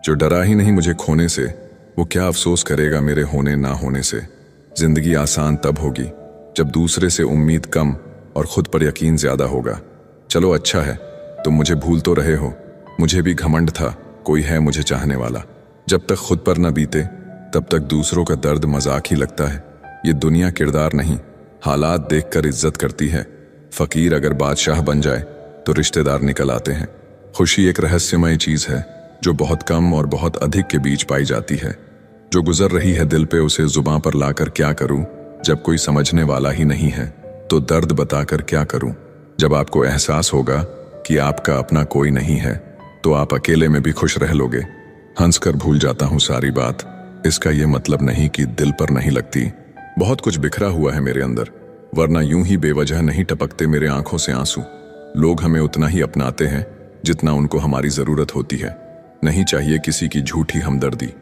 जो डरा ही नहीं मुझे खोने से, वो क्या अफसोस करेगा मेरे होने ना होने से। जिंदगी आसान तब होगी जब दूसरे से उम्मीद कम और खुद पर यकीन ज्यादा होगा। चलो अच्छा है तुम मुझे भूल तो रहे हो, मुझे भी घमंड था कोई है मुझे चाहने वाला। जब तक खुद पर न बीते तब तक दूसरों का दर्द मजाक ही लगता है। ये दुनिया किरदार नहीं हालात देखकर इज्जत करती है। फकीर अगर बादशाह बन जाए तो रिश्तेदार निकल आते हैं। खुशी एक रहस्यमय चीज है जो बहुत कम और बहुत अधिक के बीच पाई जाती है। जो गुजर रही है दिल पे उसे जुबां पर लाकर क्या करूं, जब कोई समझने वाला ही नहीं है तो दर्द बताकर क्या करूं। जब आपको एहसास होगा कि आपका अपना कोई नहीं है तो आप अकेले में भी खुश रह लोगे। हंसकर भूल जाता हूं सारी बात, इसका यह मतलब नहीं कि दिल पर नहीं लगती। बहुत कुछ बिखरा हुआ है मेरे अंदर, वरना यूं ही बेवजह नहीं टपकते मेरे आंखों से आंसू। लोग हमें उतना ही अपनाते हैं जितना उनको हमारी जरूरत होती है। नहीं चाहिए किसी की झूठी हमदर्दी।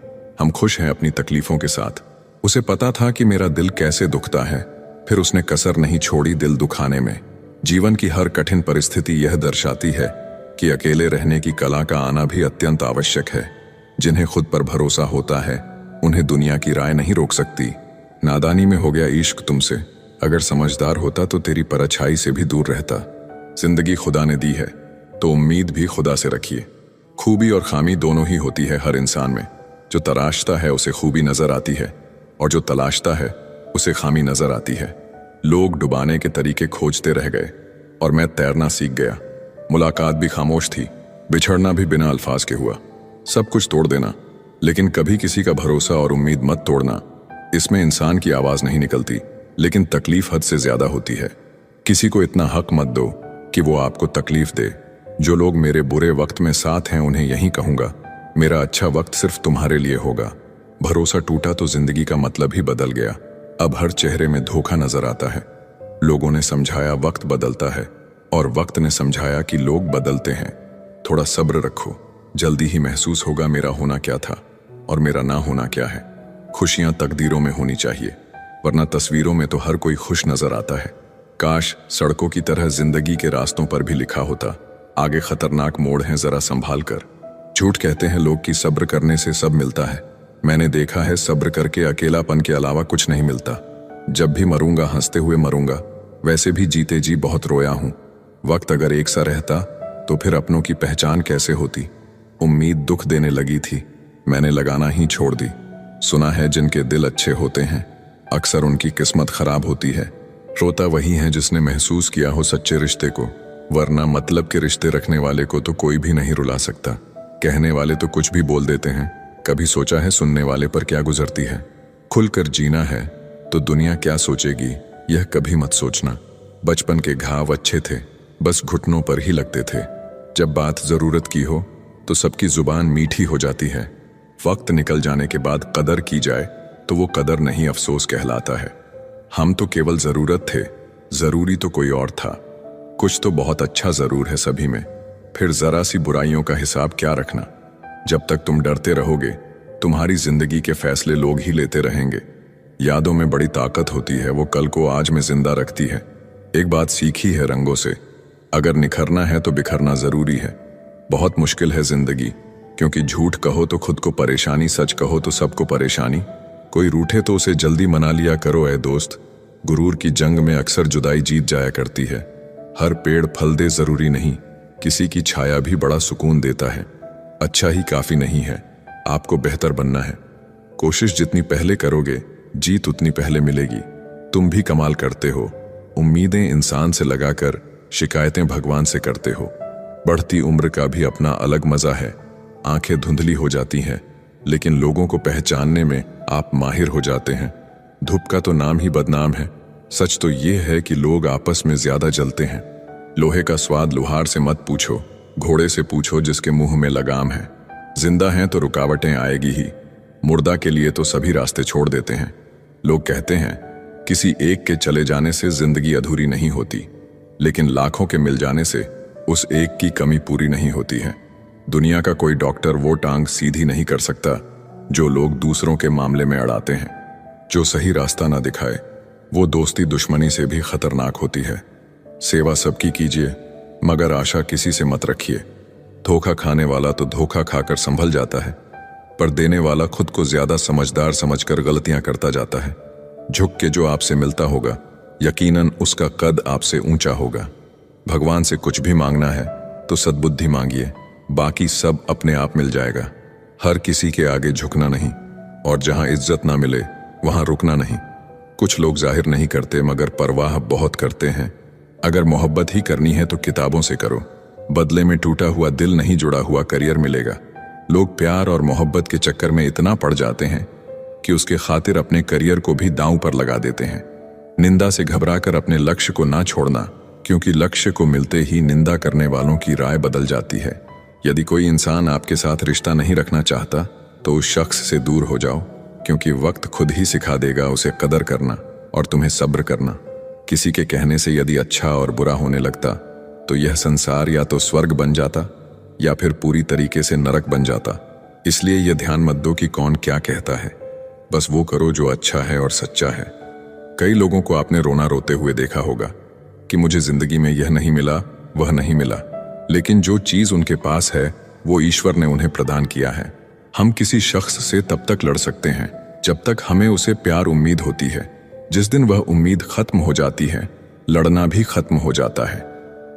हम खुश हैं अपनी तकलीफों के साथ। उसे पता था कि मेरा दिल कैसे दुखता है, फिर उसने कसर नहीं छोड़ी दिल दुखाने में। जीवन की हर कठिन परिस्थिति यह दर्शाती है कि अकेले रहने की कला का आना भी अत्यंत आवश्यक है। जिन्हें खुद पर भरोसा होता है उन्हें दुनिया की राय नहीं रोक सकती। नादानी में हो गया इश्क तुमसे, अगर समझदार होता तो तेरी परछाई से भी दूर रहता। जिंदगी खुदा ने दी है तो उम्मीद भी खुदा से रखिए। खूबी और खामी दोनों ही होती है हर इंसान में। जो तराशता है उसे खूबी नजर आती है और जो तलाशता है उसे खामी नजर आती है। लोग डुबाने के तरीके खोजते रह गए और मैं तैरना सीख गया। मुलाकात भी खामोश थी, बिछड़ना भी बिना अल्फाज के हुआ। सब कुछ तोड़ देना, लेकिन कभी किसी का भरोसा और उम्मीद मत तोड़ना। इसमें इंसान की आवाज नहीं निकलती, लेकिन तकलीफ हद से ज्यादा होती है। किसी को इतना हक मत दो कि वो आपको तकलीफ दे। जो लोग मेरे बुरे वक्त में साथ हैं उन्हें यही कहूंगा, मेरा अच्छा वक्त सिर्फ तुम्हारे लिए होगा। भरोसा टूटा तो जिंदगी का मतलब ही बदल गया। अब हर चेहरे में धोखा नजर आता है। लोगों ने समझाया वक्त बदलता है और वक्त ने समझाया कि लोग बदलते हैं। थोड़ा सब्र रखो, जल्दी ही महसूस होगा मेरा होना क्या था और मेरा ना होना क्या है। खुशियां तकदीरों में होनी चाहिए, वरना तस्वीरों में तो हर कोई खुश नजर आता है। काश सड़कों की तरह जिंदगी के रास्तों पर भी लिखा होता, आगे खतरनाक मोड़ हैं जरा संभाल कर। झूठ कहते हैं लोग कि सब्र करने से सब मिलता है। मैंने देखा है सब्र करके अकेलापन के अलावा कुछ नहीं मिलता। जब भी मरूंगा हंसते हुए मरूंगा, वैसे भी जीते जी बहुत रोया हूं। वक्त अगर एक सा रहता तो फिर अपनों की पहचान कैसे होती। उम्मीद दुख देने लगी थी, मैंने लगाना ही छोड़ दी। सुना है जिनके दिल अच्छे होते हैं अक्सर उनकी किस्मत खराब होती है। रोता वही है जिसने महसूस किया हो सच्चे रिश्ते को, वरना मतलब के रिश्ते रखने वाले को तो कोई भी नहीं रुला सकता। कहने वाले तो कुछ भी बोल देते हैं, कभी सोचा है सुनने वाले पर क्या गुजरती है। खुलकर जीना है तो दुनिया क्या सोचेगी यह कभी मत सोचना। बचपन के घाव अच्छे थे, बस घुटनों पर ही लगते थे। जब बात जरूरत की हो तो सबकी जुबान मीठी हो जाती है। वक्त निकल जाने के बाद कदर की जाए तो वो कदर नहीं अफसोस कहलाता है। हम तो केवल जरूरत थे, जरूरी तो कोई और था। कुछ तो बहुत अच्छा जरूर है सभी में, फिर जरा सी बुराइयों का हिसाब क्या रखना। जब तक तुम डरते रहोगे तुम्हारी जिंदगी के फैसले लोग ही लेते रहेंगे। यादों में बड़ी ताकत होती है, वो कल को आज में जिंदा रखती है। एक बात सीखी है रंगों से, अगर निखरना है तो बिखरना जरूरी है। बहुत मुश्किल है जिंदगी, क्योंकि झूठ कहो तो खुद को परेशानी, सच कहो तो सबको परेशानी। कोई रूठे तो उसे जल्दी मना लिया करो ऐ दोस्त, गुरूर की जंग में अक्सर जुदाई जीत जाया करती है। हर पेड़ फल दे जरूरी नहीं, किसी की छाया भी बड़ा सुकून देता है। अच्छा ही काफी नहीं है, आपको बेहतर बनना है। कोशिश जितनी पहले करोगे जीत उतनी पहले मिलेगी। तुम भी कमाल करते हो, उम्मीदें इंसान से लगाकर शिकायतें भगवान से करते हो। बढ़ती उम्र का भी अपना अलग मजा है। आंखें धुंधली हो जाती हैं, लेकिन लोगों को पहचानने में आप माहिर हो जाते हैं। धूप का तो नाम ही बदनाम है। सच तो ये है कि लोग आपस में ज्यादा जलते हैं। लोहे का स्वाद लोहार से मत पूछो, घोड़े से पूछो जिसके मुंह में लगाम है। जिंदा हैं तो रुकावटें आएगी ही, मुर्दा के लिए तो सभी रास्ते छोड़ देते हैं। लोग कहते हैं किसी एक के चले जाने से जिंदगी अधूरी नहीं होती, लेकिन लाखों के मिल जाने से उस एक की कमी पूरी नहीं होती है। दुनिया का कोई डॉक्टर वो टांग सीधी नहीं कर सकता जो लोग दूसरों के मामले में अड़ाते हैं। जो सही रास्ता ना दिखाए वो दोस्ती दुश्मनी से भी खतरनाक होती है। सेवा सबकी कीजिए, मगर आशा किसी से मत रखिए। धोखा खाने वाला तो धोखा खाकर संभल जाता है, पर देने वाला खुद को ज्यादा समझदार समझकर गलतियां करता जाता है। झुक के जो आपसे मिलता होगा, यकीनन उसका कद आपसे ऊंचा होगा। भगवान से कुछ भी मांगना है तो सद्बुद्धि मांगिए, बाकी सब अपने आप मिल जाएगा। हर किसी के आगे झुकना नहीं, और जहां इज्जत ना मिले वहां रुकना नहीं। कुछ लोग जाहिर नहीं करते मगर परवाह बहुत करते हैं। अगर मोहब्बत ही करनी है तो किताबों से करो, बदले में टूटा हुआ दिल नहीं जुड़ा हुआ करियर मिलेगा। लोग प्यार और मोहब्बत के चक्कर में इतना पड़ जाते हैं कि उसके खातिर अपने करियर को भी दांव पर लगा देते हैं। निंदा से घबराकर अपने लक्ष्य को ना छोड़ना, क्योंकि लक्ष्य को मिलते ही निंदा करने वालों की राय बदल जाती है। यदि कोई इंसान आपके साथ रिश्ता नहीं रखना चाहता तो उस शख्स से दूर हो जाओ, क्योंकि वक्त खुद ही सिखा देगा उसे कदर करना और तुम्हें सब्र करना। किसी के कहने से यदि अच्छा और बुरा होने लगता तो यह संसार या तो स्वर्ग बन जाता या फिर पूरी तरीके से नरक बन जाता। इसलिए यह ध्यान मत दो कि कौन क्या कहता है, बस वो करो जो अच्छा है और सच्चा है। कई लोगों को आपने रोना रोते हुए देखा होगा कि मुझे जिंदगी में यह नहीं मिला, वह नहीं मिला, लेकिन जो चीज उनके पास है वो ईश्वर ने उन्हें प्रदान किया है। हम किसी शख्स से तब तक लड़ सकते हैं जब तक हमें उसे प्यार उम्मीद होती है। जिस दिन वह उम्मीद खत्म हो जाती है, लड़ना भी खत्म हो जाता है।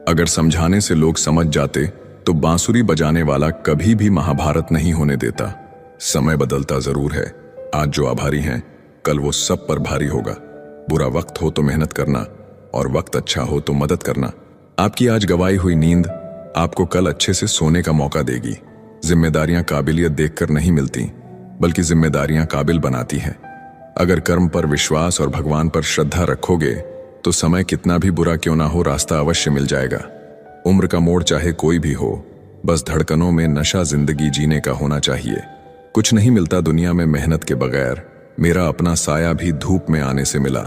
अगर समझाने से लोग समझ जाते तो बांसुरी बजाने वाला कभी भी महाभारत नहीं होने देता। समय बदलता जरूर है, आज जो आभारी हैं कल वो सब पर भारी होगा। बुरा वक्त हो तो मेहनत करना, और वक्त अच्छा हो तो मदद करना। आपकी आज गवाई हुई नींद आपको कल अच्छे से सोने का मौका देगी। जिम्मेदारियां काबिलियत देखकर नहीं मिलती, बल्कि जिम्मेदारियां काबिल बनाती हैं। अगर कर्म पर विश्वास और भगवान पर श्रद्धा रखोगे तो समय कितना भी बुरा क्यों ना हो, रास्ता अवश्य मिल जाएगा। उम्र का मोड़ चाहे कोई भी हो, बस धड़कनों में नशा जिंदगी जीने का होना चाहिए। कुछ नहीं मिलता दुनिया में मेहनत के बगैर। मेरा अपना साया भी धूप में आने से मिला।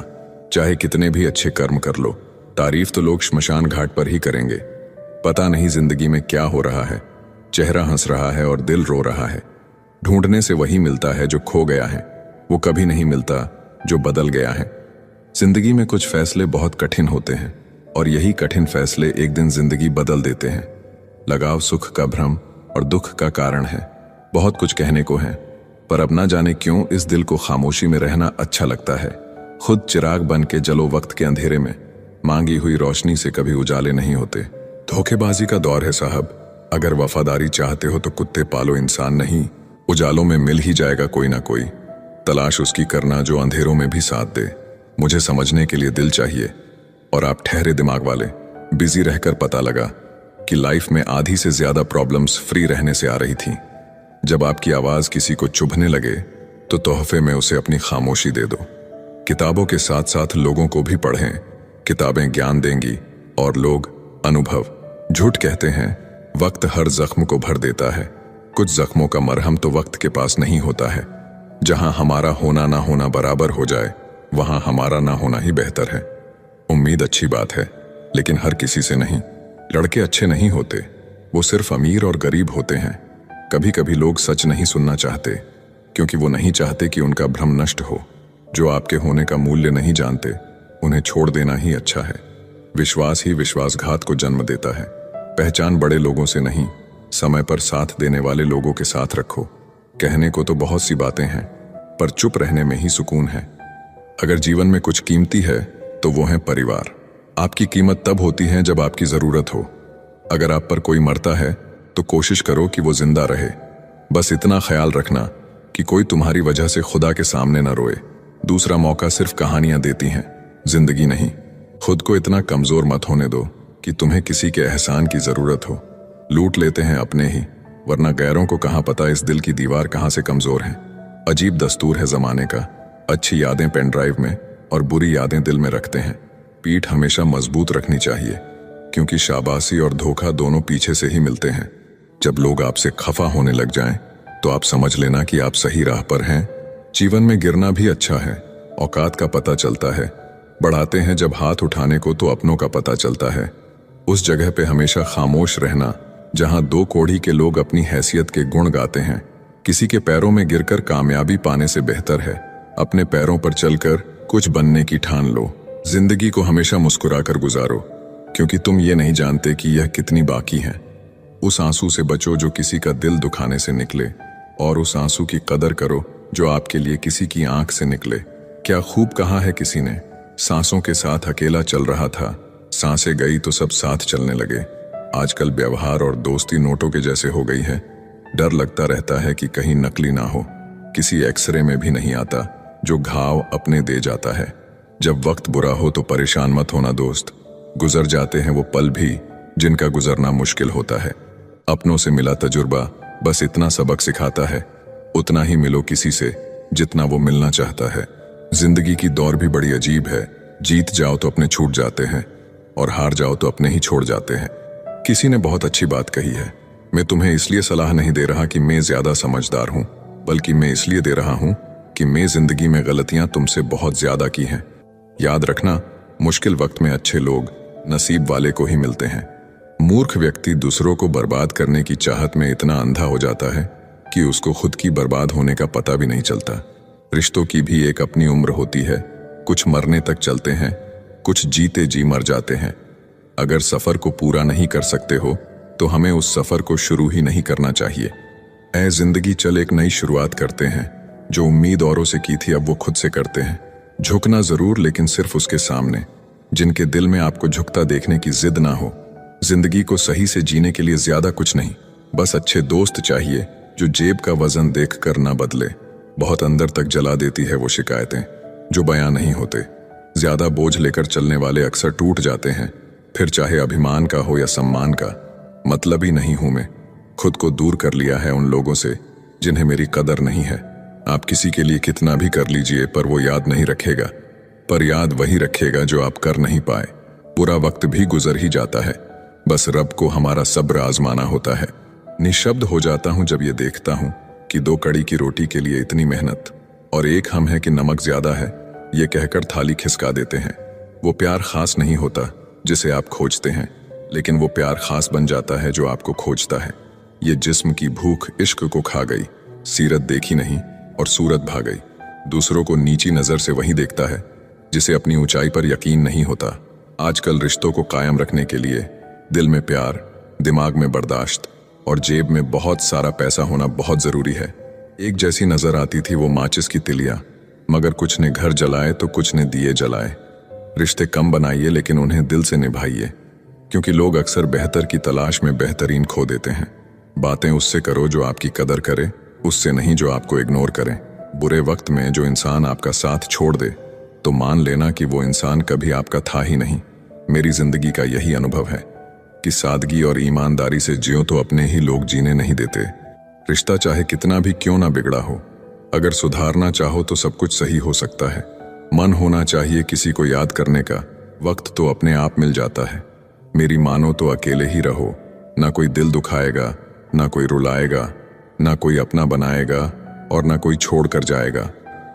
चाहे कितने भी अच्छे कर्म कर लो, तारीफ तो लोग श्मशान घाट पर ही करेंगे। पता नहीं जिंदगी में क्या हो रहा है, चेहरा हंस रहा है और दिल रो रहा है। ढूंढने से वही मिलता है जो खो गया है, वो कभी नहीं मिलता जो बदल गया है। जिंदगी में कुछ फैसले बहुत कठिन होते हैं, और यही कठिन फैसले एक दिन जिंदगी बदल देते हैं। लगाव सुख का भ्रम और दुख का कारण है। बहुत कुछ कहने को है, पर अब ना जाने क्यों इस दिल को खामोशी में रहना अच्छा लगता है। खुद चिराग बन के जलो वक्त के अंधेरे में, मांगी हुई रोशनी से कभी उजाले नहीं होते। धोखेबाजी का दौर है साहब, अगर वफादारी चाहते हो तो कुत्ते पालो, इंसान नहीं। उजालों में मिल ही जाएगा कोई ना कोई, तलाश उसकी करना जो अंधेरों में भी साथ दे। मुझे समझने के लिए दिल चाहिए, और आप ठहरे दिमाग वाले। बिजी रहकर पता लगा कि लाइफ में आधी से ज्यादा प्रॉब्लम्स फ्री रहने से आ रही थी। जब आपकी आवाज किसी को चुभने लगे तो तोहफे में उसे अपनी खामोशी दे दो। किताबों के साथ साथ लोगों को भी पढ़ें। किताबें ज्ञान देंगी और लोग अनुभव। झूठ कहते हैं वक्त हर जख्म को भर देता है। कुछ जख्मों का मरहम तो वक्त के पास नहीं होता है। जहां हमारा होना ना होना बराबर हो जाए, वहां हमारा ना होना ही बेहतर है। उम्मीद अच्छी बात है, लेकिन हर किसी से नहीं। लड़के अच्छे नहीं होते, वो सिर्फ अमीर और गरीब होते हैं। कभी कभी लोग सच नहीं सुनना चाहते, क्योंकि वो नहीं चाहते कि उनका भ्रम नष्ट हो। जो आपके होने का मूल्य नहीं जानते, उन्हें छोड़ देना ही अच्छा है। विश्वास ही विश्वासघात को जन्म देता है। पहचान बड़े लोगों से नहीं, समय पर साथ देने वाले लोगों के साथ रखो। कहने को तो बहुत सी बातें हैं, पर चुप रहने में ही सुकून है। अगर जीवन में कुछ कीमती है तो वो है परिवार। आपकी कीमत तब होती है जब आपकी जरूरत हो। अगर आप पर कोई मरता है तो कोशिश करो कि वो जिंदा रहे। बस इतना ख्याल रखना कि कोई तुम्हारी वजह से खुदा के सामने न रोए। दूसरा मौका सिर्फ कहानियां देती हैं, जिंदगी नहीं। खुद को इतना कमजोर मत होने दो कि तुम्हें किसी के एहसान की जरूरत हो। लूट लेते हैं अपने ही, वरना गैरों को कहां पता इस दिल की दीवार कहां से कमजोर है। अजीब दस्तूर है जमाने का, अच्छी यादें पेन ड्राइव में और बुरी यादें दिल में रखते हैं। पीठ हमेशा मजबूत रखनी चाहिए, क्योंकि शाबाशी और धोखा दोनों पीछे से ही मिलते हैं। जब लोग आपसे खफा होने लग जाएं, तो आप समझ लेना कि आप सही राह पर हैं। जीवन में गिरना भी अच्छा है, औकात का पता चलता है। बढ़ाते हैं जब हाथ उठाने को तो अपनों का पता चलता है। उस जगह पे हमेशा खामोश रहना जहां दो कोढ़ी के लोग अपनी हैसियत के गुण गाते हैं। किसी के पैरों में गिरकर कामयाबी पाने से बेहतर है अपने पैरों पर चलकर कुछ बनने की ठान लो। जिंदगी को हमेशा मुस्कुराकर गुजारो, क्योंकि तुम ये नहीं जानते कि यह कितनी बाकी है। उस आंसू से बचो जो किसी का दिल दुखाने से निकले, और उस आंसू की कदर करो जो आपके लिए किसी की आंख से निकले। क्या खूब कहा है किसी ने, सांसों के साथ अकेला चल रहा था, सांसें गई तो सब साथ चलने लगे। आजकल व्यवहार और दोस्ती नोटों के जैसे हो गई है। डर लगता रहता है कि कहीं नकली ना हो। किसी एक्सरे में भी नहीं आता जो घाव अपने दे जाता है। जब वक्त बुरा हो तो परेशान मत होना दोस्त, गुजर जाते हैं वो पल भी जिनका गुजरना मुश्किल होता है। अपनों से मिला तजुर्बा बस इतना सबक सिखाता है, उतना ही मिलो किसी से जितना वो मिलना चाहता है। जिंदगी की दौर भी बड़ी अजीब है, जीत जाओ तो अपने छूट जाते हैं और हार जाओ तो अपने ही छोड़ जाते हैं। किसी ने बहुत अच्छी बात कही है, मैं तुम्हें इसलिए सलाह नहीं दे रहा कि मैं ज्यादा समझदार हूं, बल्कि मैं इसलिए दे रहा हूं कि मैं जिंदगी में गलतियां तुमसे बहुत ज्यादा की हैं। याद रखना, मुश्किल वक्त में अच्छे लोग नसीब वाले को ही मिलते हैं। मूर्ख व्यक्ति दूसरों को बर्बाद करने की चाहत में इतना अंधा हो जाता है कि उसको खुद की बर्बाद होने का पता भी नहीं चलता। रिश्तों की भी एक अपनी उम्र होती है, कुछ मरने तक चलते हैं, कुछ जीते जी मर जाते हैं। अगर सफर को पूरा नहीं कर सकते हो तो हमें उस सफर को शुरू ही नहीं करना चाहिए। ऐ जिंदगी चल एक नई शुरुआत करते हैं, जो उम्मीद औरों से की थी अब वो खुद से करते हैं। झुकना जरूर, लेकिन सिर्फ उसके सामने जिनके दिल में आपको झुकता देखने की जिद ना हो। जिंदगी को सही से जीने के लिए ज्यादा कुछ नहीं, बस अच्छे दोस्त चाहिए जो जेब का वजन देखकर ना बदले। बहुत अंदर तक जला देती है वो शिकायतें जो बयां नहीं होते। ज्यादा बोझ लेकर चलने वाले अक्सर टूट जाते हैं, फिर चाहे अभिमान का हो या सम्मान का। मतलब ही नहीं हूं मैं, खुद को दूर कर लिया है उन लोगों से जिन्हें मेरी कदर नहीं है। आप किसी के लिए कितना भी कर लीजिए पर वो याद नहीं रखेगा, पर याद वही रखेगा जो आप कर नहीं पाए। बुरा वक्त भी गुजर ही जाता है, बस रब को हमारा सब्र आजमाना होता है। निशब्द हो जाता हूं जब ये देखता हूं कि 2 कड़ी की रोटी के लिए इतनी मेहनत, और एक हम है कि नमक ज्यादा है ये कहकर थाली खिसका देते हैं। वो प्यार खास नहीं होता जिसे आप खोजते हैं, लेकिन वो प्यार खास बन जाता है जो आपको खोजता है। ये जिस्म की भूख इश्क को खा गई, सीरत देखी नहीं और सूरत भाग गई। दूसरों को नीची नजर से वही देखता है जिसे अपनी ऊंचाई पर यकीन नहीं होता। आजकल रिश्तों को कायम रखने के लिए दिल में प्यार, दिमाग में बर्दाश्त और जेब में बहुत सारा पैसा होना बहुत जरूरी है। एक जैसी नजर आती थी वो माचिस की तिलियां, मगर कुछ ने घर जलाए तो कुछ ने दिए जलाए। रिश्ते कम बनाइए लेकिन उन्हें दिल से निभाइए, क्योंकि लोग अक्सर बेहतर की तलाश में बेहतरीन खो देते हैं। बातें उससे करो जो आपकी कदर करे, उससे नहीं जो आपको इग्नोर करे। बुरे वक्त में जो इंसान आपका साथ छोड़ दे तो मान लेना कि वो इंसान कभी आपका था ही नहीं। मेरी जिंदगी का यही अनुभव है कि सादगी और ईमानदारी से जियो तो अपने ही लोग जीने नहीं देते। रिश्ता चाहे कितना भी क्यों ना बिगड़ा हो, अगर सुधारना चाहो तो सब कुछ सही हो सकता है। मन होना चाहिए किसी को याद करने का, वक्त तो अपने आप मिल जाता है। मेरी मानो तो अकेले ही रहो, ना कोई दिल दुखाएगा, ना कोई रुलाएगा, ना कोई अपना बनाएगा और ना कोई छोड़ कर जाएगा।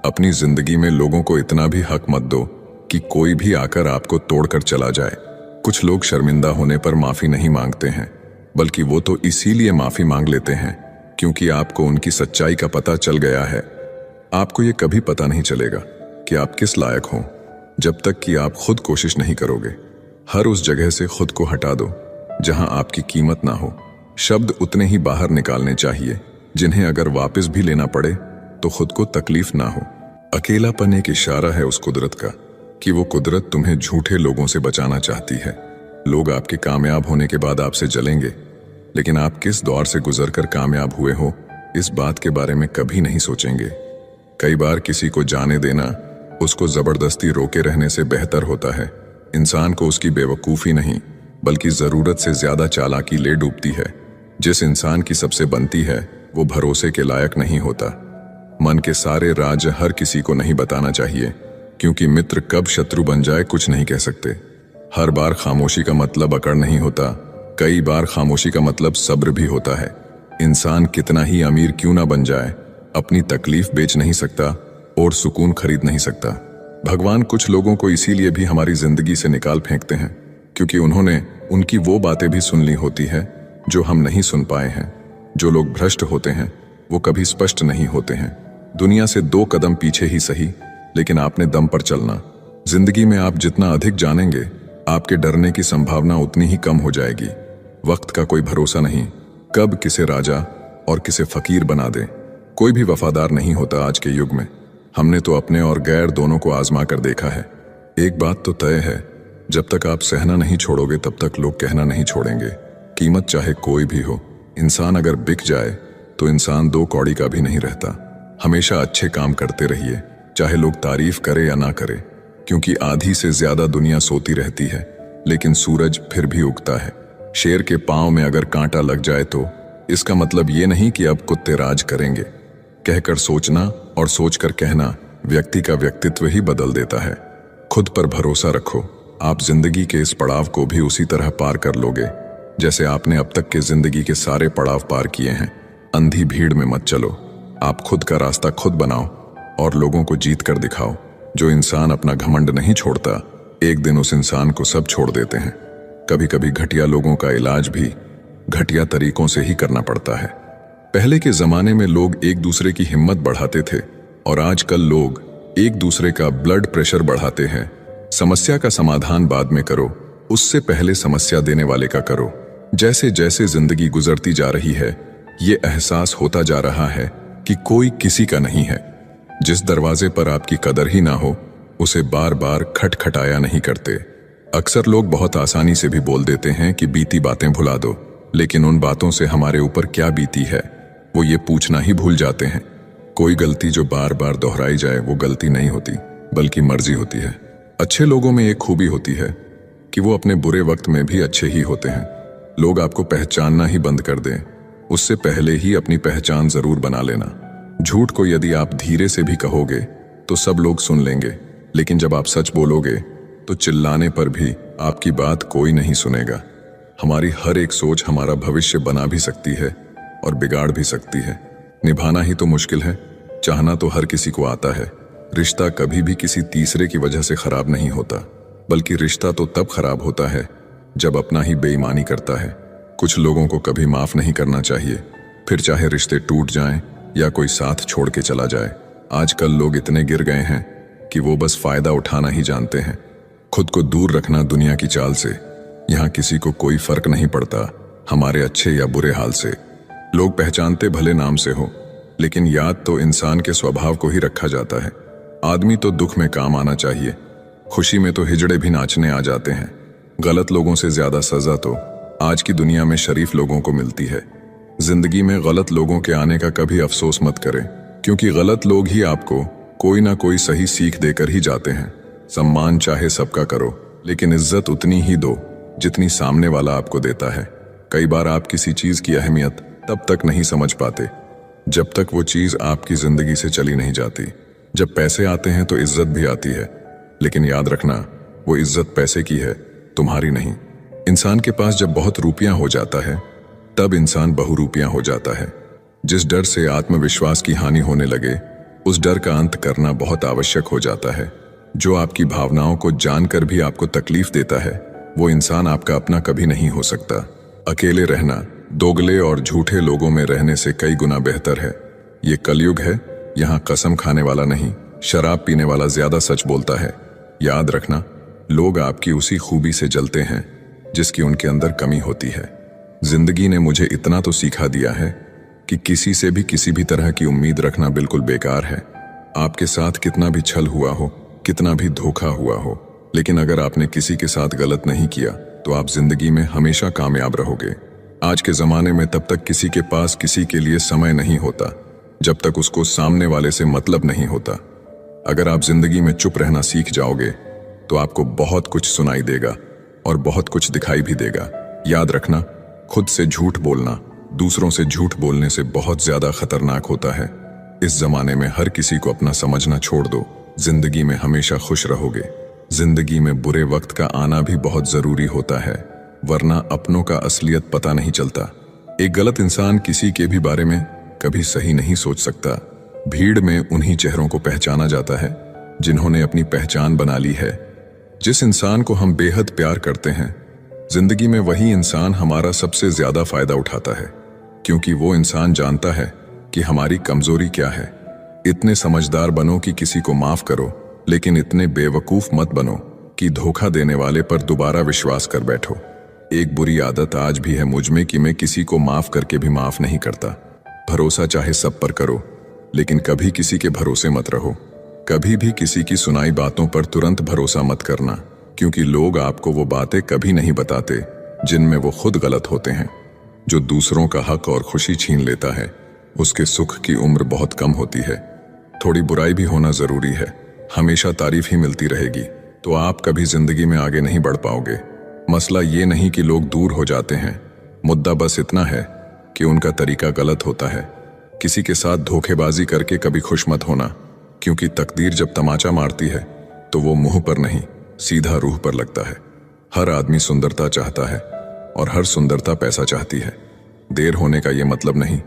अपनी जिंदगी में लोगों को इतना भी हक मत दो कि कोई भी आकर आपको तोड़कर चला जाए। कुछ लोग शर्मिंदा होने पर माफी नहीं मांगते हैं, बल्कि वो तो इसीलिए माफी मांग लेते हैं क्योंकि आपको उनकी सच्चाई का पता चल गया है। आपको ये कभी पता नहीं चलेगा कि आप किस लायक हो जब तक कि आप खुद कोशिश नहीं करोगे। हर उस जगह से खुद को हटा दो जहां आपकी कीमत ना हो। शब्द उतने ही बाहर निकालने चाहिए जिन्हें अगर वापस भी लेना पड़े तो खुद को तकलीफ ना हो। अकेलापन एक इशारा है उस कुदरत का कि वो कुदरत तुम्हें झूठे लोगों से बचाना चाहती है। लोग आपके कामयाब होने के बाद आपसे जलेंगे, लेकिन आप किस दौर से गुजरकर कामयाब हुए हो इस बात के बारे में कभी नहीं सोचेंगे। कई बार किसी को जाने देना उसको जबरदस्ती रोके रहने से बेहतर होता है। इंसान को उसकी बेवकूफ़ी नहीं बल्कि ज़रूरत से ज़्यादा चालाकी ले डूबती है। जिस इंसान की सबसे बनती है वो भरोसे के लायक नहीं होता। मन के सारे राज हर किसी को नहीं बताना चाहिए, क्योंकि मित्र कब शत्रु बन जाए कुछ नहीं कह सकते। हर बार खामोशी का मतलब अकड़ नहीं होता, कई बार खामोशी का मतलब सब्र भी होता है। इंसान कितना ही अमीर क्यों ना बन जाए, अपनी तकलीफ बेच नहीं सकता और सुकून खरीद नहीं सकता। भगवान कुछ लोगों को इसीलिए भी हमारी जिंदगी से निकाल फेंकते हैं क्योंकि उन्होंने उनकी वो बातें भी सुन ली होती है जो हम नहीं सुन पाए हैं। जो लोग भ्रष्ट होते हैं वो कभी स्पष्ट नहीं होते हैं। दुनिया से 2 कदम पीछे ही सही, लेकिन आपने दम पर चलना। जिंदगी में आप जितना अधिक जानेंगे आपके डरने की संभावना उतनी ही कम हो जाएगी। वक्त का कोई भरोसा नहीं, कब किसे राजा और किसे फकीर बना दे। कोई भी वफादार नहीं होता आज के युग में। हमने तो अपने और गैर दोनों को आजमा कर देखा है। एक बात तो तय है, जब तक आप सहना नहीं छोड़ोगे तब तक लोग कहना नहीं छोड़ेंगे। कीमत चाहे कोई भी हो, इंसान अगर बिक जाए तो इंसान 2 कौड़ी का भी नहीं रहता। हमेशा अच्छे काम करते रहिए, चाहे लोग तारीफ करे या ना करे, क्योंकि आधी से ज्यादा दुनिया सोती रहती है लेकिन सूरज फिर भी उगता है। शेर के पांव में अगर कांटा लग जाए तो इसका मतलब ये नहीं कि अब कुत्ते राज करेंगे। कहकर सोचना और सोचकर कहना व्यक्ति का व्यक्तित्व ही बदल देता है। खुद पर भरोसा रखो, आप जिंदगी के इस पड़ाव को भी उसी तरह पार कर लोगे जैसे आपने अब तक के जिंदगी के सारे पड़ाव पार किए हैं। अंधी भीड़ में मत चलो, आप खुद का रास्ता खुद बनाओ और लोगों को जीत कर दिखाओ। जो इंसान अपना घमंड नहीं छोड़ता, एक दिन उस इंसान को सब छोड़ देते हैं। कभी कभी घटिया लोगों का इलाज भी घटिया तरीकों से ही करना पड़ता है। पहले के जमाने में लोग एक दूसरे की हिम्मत बढ़ाते थे और आजकल लोग एक दूसरे का ब्लड प्रेशर बढ़ाते हैं। समस्या का समाधान बाद में करो, उससे पहले समस्या देने वाले का करो। जैसे जैसे जिंदगी गुजरती जा रही है, ये एहसास होता जा रहा है कि कोई किसी का नहीं है। जिस दरवाजे पर आपकी कदर ही ना हो, उसे बार बार खटखटाया नहीं करते। अक्सर लोग बहुत आसानी से भी बोल देते हैं कि बीती बातें भुला दो, लेकिन उन बातों से हमारे ऊपर क्या बीती है वो ये पूछना ही भूल जाते हैं। कोई गलती जो बार बार दोहराई जाए वो गलती नहीं होती, बल्कि मर्जी होती है। अच्छे लोगों में एक खूबी होती है कि वो अपने बुरे वक्त में भी अच्छे ही होते हैं। लोग आपको पहचानना ही बंद कर दें, उससे पहले ही अपनी पहचान जरूर बना लेना। झूठ को यदि आप धीरे से भी कहोगे तो सब लोग सुन लेंगे, लेकिन जब आप सच बोलोगे तो चिल्लाने पर भी आपकी बात कोई नहीं सुनेगा। हमारी हर एक सोच हमारा भविष्य बना भी सकती है और बिगाड़ भी सकती है। निभाना ही तो मुश्किल है, चाहना तो हर किसी को आता है। रिश्ता कभी भी किसी तीसरे की वजह से खराब नहीं होता, बल्कि रिश्ता तो तब खराब होता है जब अपना ही बेईमानी करता है। कुछ लोगों को कभी माफ नहीं करना चाहिए, फिर चाहे रिश्ते टूट जाएं या कोई साथ छोड़ के चला जाए। आजकल लोग इतने गिर गए हैं कि वो बस फायदा उठाना ही जानते हैं। खुद को दूर रखना दुनिया की चाल से। यहाँ किसी को कोई फर्क नहीं पड़ता हमारे अच्छे या बुरे हाल से। लोग पहचानते भले नाम से हो, लेकिन याद तो इंसान के स्वभाव को ही रखा जाता है। आदमी तो दुख में काम आना चाहिए, खुशी में तो हिजड़े भी नाचने आ जाते हैं। गलत लोगों से ज्यादा सजा तो आज की दुनिया में शरीफ लोगों को मिलती है। जिंदगी में गलत लोगों के आने का कभी अफसोस मत करें, क्योंकि गलत लोग ही आपको कोई ना कोई सही सीख देकर ही जाते हैं। सम्मान चाहे सबका करो, लेकिन इज्जत उतनी ही दो जितनी सामने वाला आपको देता है। कई बार आप किसी चीज की अहमियत तब तक नहीं समझ पाते जब तक वो चीज आपकी जिंदगी से चली नहीं जाती। जब पैसे आते हैं तो इज्जत भी आती है, लेकिन याद रखना वो इज्जत पैसे की है, तुम्हारी नहीं। इंसान के पास जब बहुत रुपया हो जाता है तब इंसान बहुरूपिया हो जाता है। जिस डर से आत्मविश्वास की हानि होने लगे, उस डर का अंत करना बहुत आवश्यक हो जाता है। जो आपकी भावनाओं को जानकर भी आपको तकलीफ देता है, वो इंसान आपका अपना कभी नहीं हो सकता। अकेले रहना दोगले और झूठे लोगों में रहने से कई गुना बेहतर है। ये कलयुग है, यहाँ कसम खाने वाला नहीं, शराब पीने वाला ज्यादा सच बोलता है। याद रखना, लोग आपकी उसी खूबी से जलते हैं जिसकी उनके अंदर कमी होती है। जिंदगी ने मुझे इतना तो सिखा दिया है कि किसी से भी किसी भी तरह की उम्मीद रखना बिल्कुल बेकार है। आपके साथ कितना भी छल हुआ हो, कितना भी धोखा हुआ हो, लेकिन अगर आपने किसी के साथ गलत नहीं किया तो आप जिंदगी में हमेशा कामयाब रहोगे। आज के जमाने में तब तक किसी के पास किसी के लिए समय नहीं होता जब तक उसको सामने वाले से मतलब नहीं होता। अगर आप जिंदगी में चुप रहना सीख जाओगे तो आपको बहुत कुछ सुनाई देगा और बहुत कुछ दिखाई भी देगा। याद रखना, खुद से झूठ बोलना दूसरों से झूठ बोलने से बहुत ज्यादा खतरनाक होता है। इस जमाने में हर किसी को अपना समझना छोड़ दो, जिंदगी में हमेशा खुश रहोगे। जिंदगी में बुरे वक्त का आना भी बहुत जरूरी होता है, वरना अपनों का असलियत पता नहीं चलता। एक गलत इंसान किसी के भी बारे में कभी सही नहीं सोच सकता। भीड़ में उन्हीं चेहरों को पहचाना जाता है जिन्होंने अपनी पहचान बना ली है। जिस इंसान को हम बेहद प्यार करते हैं, जिंदगी में वही इंसान हमारा सबसे ज्यादा फायदा उठाता है, क्योंकि वो इंसान जानता है कि हमारी कमजोरी क्या है। इतने समझदार बनो कि किसी को माफ करो, लेकिन इतने बेवकूफ मत बनो कि धोखा देने वाले पर दोबारा विश्वास कर बैठो। एक बुरी आदत आज भी है मुझ में कि मैं किसी को माफ करके भी माफ नहीं करता। भरोसा चाहे सब पर करो, लेकिन कभी किसी के भरोसे मत रहो। कभी भी किसी की सुनाई बातों पर तुरंत भरोसा मत करना, क्योंकि लोग आपको वो बातें कभी नहीं बताते जिनमें वो खुद गलत होते हैं। जो दूसरों का हक और खुशी छीन लेता है, उसके सुख की उम्र बहुत कम होती है। थोड़ी बुराई भी होना जरूरी है। हमेशा तारीफ ही मिलती रहेगी तो आप कभी जिंदगी में आगे नहीं बढ़ पाओगे। मसला ये नहीं कि लोग दूर हो जाते हैं, मुद्दा बस इतना है कि उनका तरीका गलत होता है। किसी के साथ धोखेबाजी करके कभी खुश मत होना, क्योंकि तकदीर जब तमाचा मारती है तो वो मुंह पर नहीं, सीधा रूह पर लगता है। हर आदमी सुंदरता चाहता है और हर सुंदरता पैसा चाहती है। देर होने का ये मतलब नहीं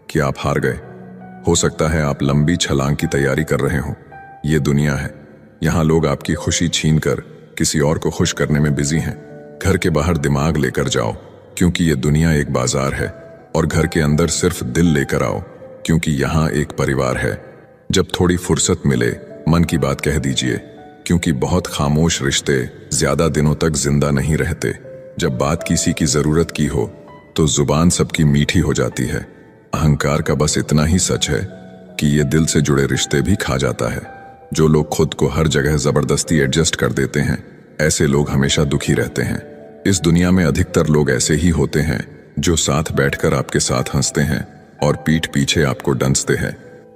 कि आप हार गए। हो सकता है आप लंबी छलांग की तैयारी कर रहे हो। ये दुनिया है, यहाँ लोग आपकी खुशी छीनकर किसी और को खुश करने में बिजी हैं। घर के बाहर दिमाग लेकर जाओ, क्योंकि ये दुनिया एक बाजार है, और घर के अंदर सिर्फ दिल लेकर आओ, क्योंकि यहाँ एक परिवार है। जब थोड़ी फुर्सत मिले मन की बात कह दीजिए, क्योंकि बहुत खामोश रिश्ते ज्यादा दिनों तक जिंदा नहीं रहते। जब बात किसी की जरूरत की हो तो जुबान सबकी मीठी हो जाती है। अहंकार का बस इतना ही सच है कि ये दिल से जुड़े रिश्ते भी खा जाता है। जो लोग खुद को हर जगह जबरदस्ती एडजस्ट कर देते हैं, ऐसे लोग हमेशा दुखी रहते हैं। इस दुनिया में अधिकतर लोग ऐसे ही होते हैं जो साथ बैठकर आपके साथ हंसते हैं और पीठ पीछे आपको डंसते हैं।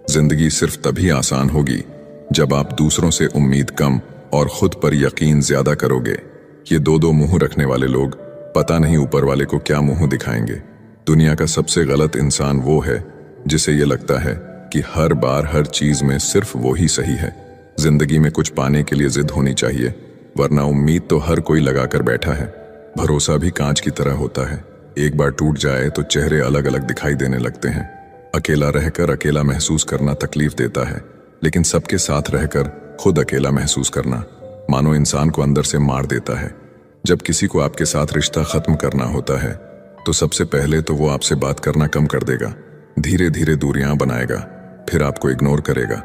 जिंदगी सिर्फ तभी आसान होगी जब आप दूसरों से उम्मीद कम और खुद पर यकीन ज्यादा करोगे। ये दो मुंह रखने वाले लोग पता नहीं ऊपर वाले को क्या मुंह दिखाएंगे। दुनिया का सबसे गलत इंसान वो है जिसे ये लगता है कि हर बार हर चीज में सिर्फ वो ही सही है। जिंदगी में कुछ पाने के लिए जिद होनी चाहिए, वरना उम्मीद तो हर कोई लगाकर बैठा है। भरोसा भी कांच की तरह होता है, एक बार टूट जाए तो चेहरे अलग अलग दिखाई देने लगते हैं। अकेला रहकर अकेला महसूस करना तकलीफ देता है, लेकिन सबके साथ रहकर खुद अकेला महसूस करना मानो इंसान को अंदर से मार देता है। जब किसी को आपके साथ रिश्ता खत्म करना होता है तो सबसे पहले तो वो आपसे बात करना कम कर देगा, धीरे धीरे दूरियां बनाएगा, फिर आपको इग्नोर करेगा,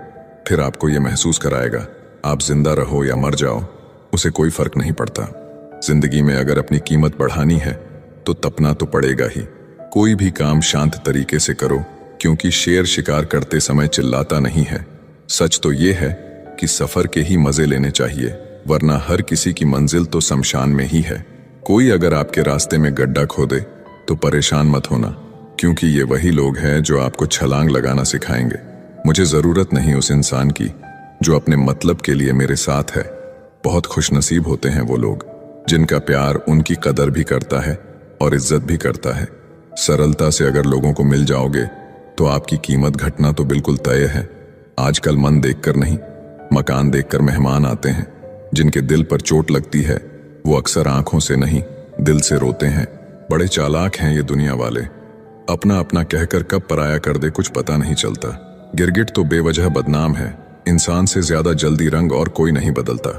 फिर आपको ये महसूस कराएगा आप जिंदा रहो या मर जाओ, उसे कोई फर्क नहीं पड़ता। जिंदगी में अगर अपनी कीमत बढ़ानी है तो तपना तो पड़ेगा ही। कोई भी काम शांत तरीके से करो, क्योंकि शेर शिकार करते समय चिल्लाता नहीं है। सच तो ये है कि सफर के ही मजे लेने चाहिए, वरना हर किसी की मंजिल तो शमशान में ही है। कोई अगर आपके रास्ते में गड्ढा खोदे तो परेशान मत होना, क्योंकि ये वही लोग हैं जो आपको छलांग लगाना सिखाएंगे। मुझे जरूरत नहीं उस इंसान की जो अपने मतलब के लिए मेरे साथ है। बहुत खुशनसीब होते हैं वो लोग जिनका प्यार उनकी कदर भी करता है और इज्जत भी करता है। सरलता से अगर लोगों को मिल जाओगे तो आपकी कीमत घटना तो बिल्कुल तय है। आजकल मन देखकर नहीं, मकान देखकर मेहमान आते हैं। जिनके दिल पर चोट लगती है वो अक्सर आंखों से नहीं, दिल से रोते हैं। बड़े चालाक हैं ये दुनिया वाले, अपना अपना कहकर कब पराया कर दे कुछ पता नहीं चलता। गिरगिट तो बेवजह बदनाम है, इंसान से ज्यादा जल्दी रंग और कोई नहीं बदलता।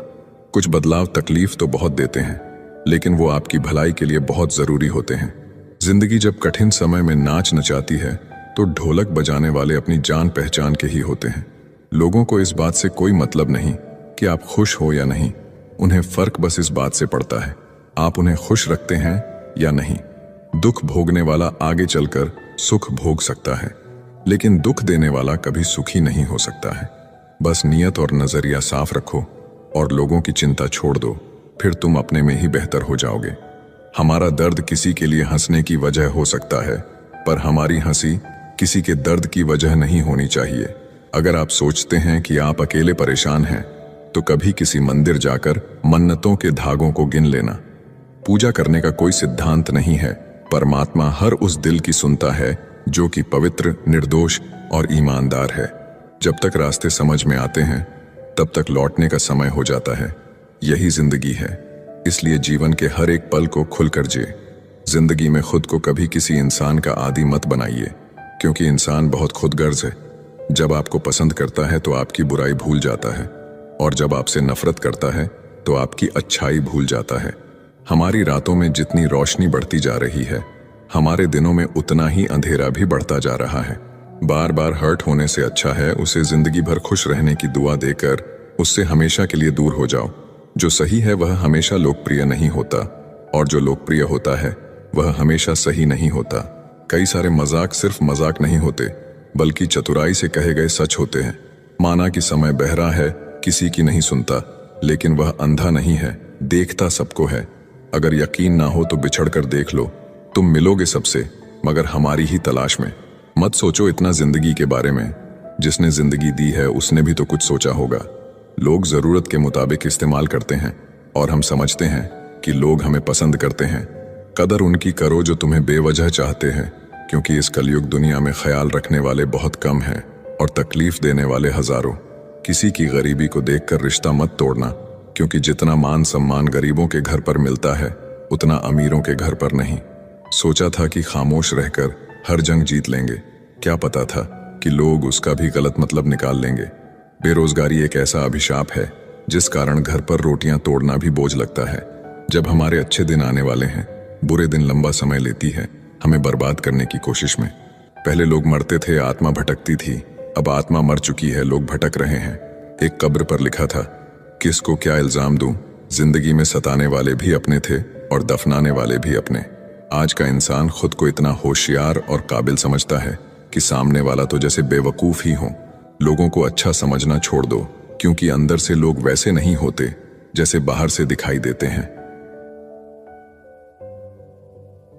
कुछ बदलाव तकलीफ तो बहुत देते हैं, लेकिन वो आपकी भलाई के लिए बहुत जरूरी होते हैं। जिंदगी जब कठिन समय में नाच नचाती है तो ढोलक बजाने वाले अपनी जान पहचान के ही होते हैं। लोगों को इस बात से कोई मतलब नहीं कि आप खुश हो या नहीं, उन्हें फर्क बस इस बात से पड़ता है आप उन्हें खुश रखते हैं या नहीं। दुख भोगने वाला आगे चलकर सुख भोग सकता है, लेकिन दुख देने वाला कभी सुखी नहीं हो सकता है। बस नियत और नजरिया साफ रखो और लोगों की चिंता छोड़ दो, फिर तुम अपने में ही बेहतर हो जाओगे। हमारा दर्द किसी के लिए हंसने की वजह हो सकता है, पर हमारी हंसी किसी के दर्द की वजह नहीं होनी चाहिए। अगर आप सोचते हैं कि आप अकेले परेशान हैं तो कभी किसी मंदिर जाकर मन्नतों के धागों को गिन लेना। पूजा करने का कोई सिद्धांत नहीं है, परमात्मा हर उस दिल की सुनता है जो कि पवित्र, निर्दोष और ईमानदार है। जब तक रास्ते समझ में आते हैं तब तक लौटने का समय हो जाता है। यही जिंदगी है, इसलिए जीवन के हर एक पल को खुलकर जिए। जिंदगी में खुद को कभी किसी इंसान का आदी मत बनाइए, क्योंकि इंसान बहुत खुदगर्ज है। जब आपको पसंद करता है तो आपकी बुराई भूल जाता है, और जब आपसे नफरत करता है तो आपकी अच्छाई भूल जाता है। हमारी रातों में जितनी रोशनी बढ़ती जा रही है, हमारे दिनों में उतना ही अंधेरा भी बढ़ता जा रहा है। बार बार हर्ट होने से अच्छा है उसे जिंदगी भर खुश रहने की दुआ देकर उससे हमेशा के लिए दूर हो जाओ। जो सही है वह हमेशा लोकप्रिय नहीं होता, और जो लोकप्रिय होता है वह हमेशा सही नहीं होता। कई सारे मजाक सिर्फ मजाक नहीं होते, बल्कि चतुराई से कहे गए सच होते हैं। माना कि समय बहरा है, किसी की नहीं सुनता, लेकिन वह अंधा नहीं है, देखता सबको है। अगर यकीन ना हो तो बिछड़ कर देख लो, तुम मिलोगे सबसे, मगर हमारी ही तलाश में। मत सोचो इतना जिंदगी के बारे में, जिसने जिंदगी दी है उसने भी तो कुछ सोचा होगा। लोग जरूरत के मुताबिक इस्तेमाल करते हैं और हम समझते हैं कि लोग हमें पसंद करते हैं। कदर उनकी करो जो तुम्हें बेवजह चाहते हैं, क्योंकि इस कलयुग दुनिया में ख्याल रखने वाले बहुत कम हैं और तकलीफ देने वाले हजारों। किसी की गरीबी को देखकर रिश्ता मत तोड़ना, क्योंकि जितना मान सम्मान गरीबों के घर पर मिलता है उतना अमीरों के घर पर नहीं। सोचा था कि खामोश रहकर हर जंग जीत लेंगे, क्या पता था कि लोग उसका भी गलत मतलब निकाल लेंगे। बेरोजगारी एक ऐसा अभिशाप है जिस कारण घर पर रोटियां तोड़ना भी बोझ लगता है। जब हमारे अच्छे दिन आने वाले हैं, बुरे दिन लंबा समय लेती है हमें बर्बाद करने की कोशिश में। पहले लोग मरते थे, आत्मा भटकती थी, अब आत्मा मर चुकी है, लोग भटक रहे हैं। एक कब्र पर लिखा था, किसको क्या इल्जाम दूं, जिंदगी में सताने वाले भी अपने थे और दफनाने वाले भी अपने। आज का इंसान खुद को इतना होशियार और काबिल समझता है कि सामने वाला तो जैसे बेवकूफ ही हो। लोगों को अच्छा समझना छोड़ दो, क्योंकि अंदर से लोग वैसे नहीं होते जैसे बाहर से दिखाई देते हैं।